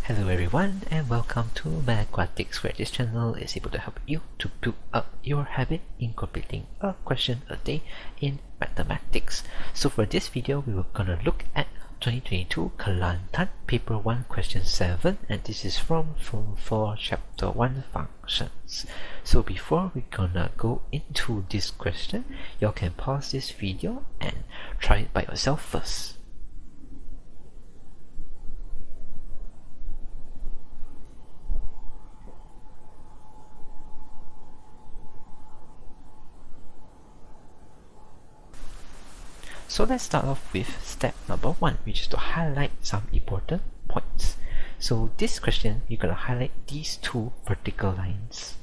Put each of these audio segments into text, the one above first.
Hello everyone and welcome to Mathematics, where this channel is able to help you to build up your habit in completing a question a day in mathematics. So for this video we were gonna look at 2022 Kelantan paper 1 question 7, and this is from Form 4 chapter 1 functions. So before we're gonna go into this question, you can pause this video and try it by yourself first. So let's start off with step number 1, which is to highlight some important points. So this question, you're going to highlight these two vertical lines.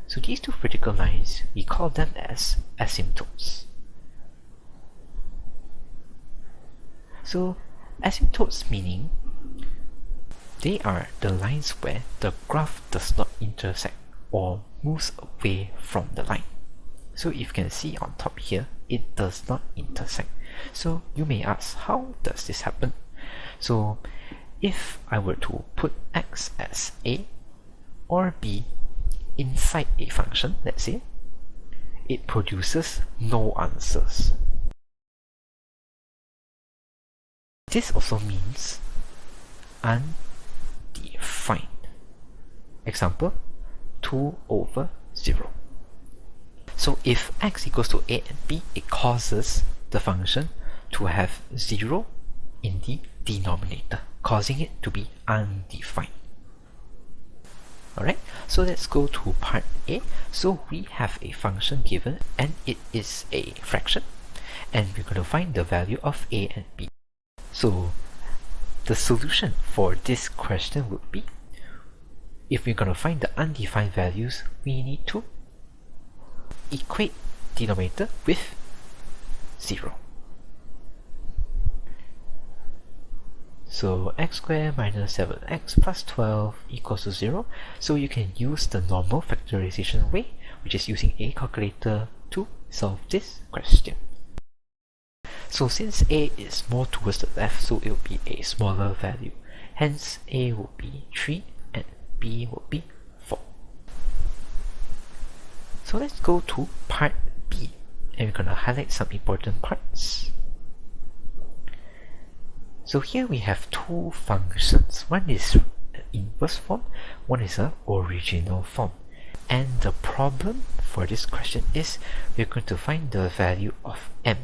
So these two vertical lines, we call them as asymptotes. So asymptotes meaning they are the lines where the graph does not intersect or moves away from the line. So if you can see on top here, it does not intersect. So you may ask, how does this happen? So if I were to put x as a or b inside a function, let's say, it produces no answers. This also means undefined. Example, 2 over 0. So if x equals to a and b, it causes the function to have 0 in the denominator, causing it to be undefined. Alright, so let's go to part A. So we have a function given and it is a fraction, and we're going to find the value of a and b. So the solution for this question would be, if we're going to find the undefined values, we need to equate denominator with 0. So x squared minus 7x plus 12 equals to 0. So you can use the normal factorization way, which is using a calculator to solve this question. So since a is more towards the left, so it will be a smaller value. Hence a will be 3 and b will be 4. So let's go to part B, and we're going to highlight some important parts. So here we have two functions. One is an inverse form, one is an original form. And the problem for this question is we're going to find the value of m,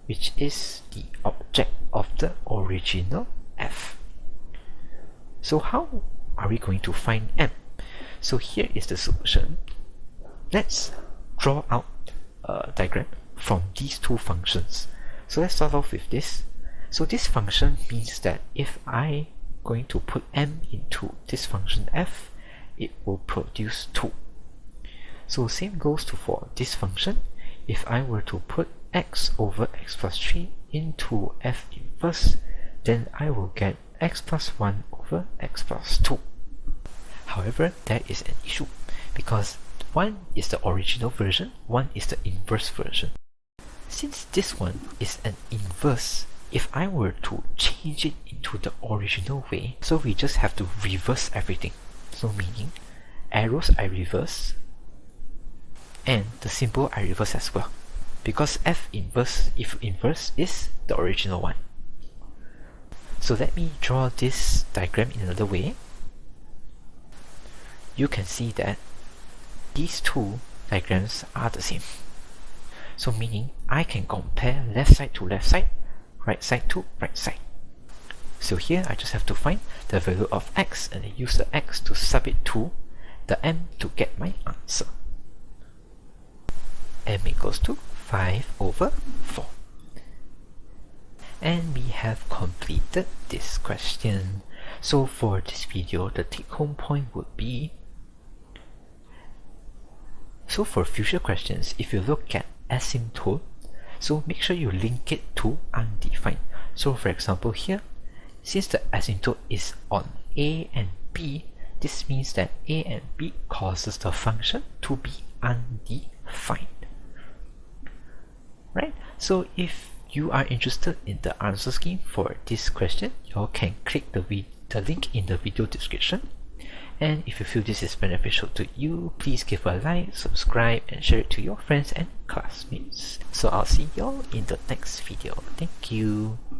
which is the object of the original f. So how are we going to find m? So here is the solution. Let's draw out a diagram from these two functions. So let's start off with this. So this function means that if I going to put m into this function f, it will produce 2. So same goes to for this function. If I were to put x over x plus 3 into f inverse, then I will get x plus 1 over x plus 2. However, there is an issue, because one is the original version, one is the inverse version. Since this one is an inverse, if I were to change it into the original way, so we just have to reverse everything. So meaning, arrows I reverse, and the symbol I reverse as well. Because f inverse, if inverse is the original one. So let me draw this diagram in another way. You can see that these two diagrams are the same. So meaning I can compare left side to left side, right side to right side. So here I just have to find the value of x and I use the x to sub it to the m to get my answer. M equals to 5 over 4. And we have completed this question. So for this video, the take home point would be, so for future questions, if you look at asymptote, so make sure you link it to undefined. So for example here, since the asymptote is on a and b, this means that a and b causes the function to be undefined. Right? So if you are interested in the answer scheme for this question, you can click the link in the video description. And if you feel this is beneficial to you, please give a like, subscribe, and share it to your friends and classmates. So I'll see y'all in the next video. Thank you.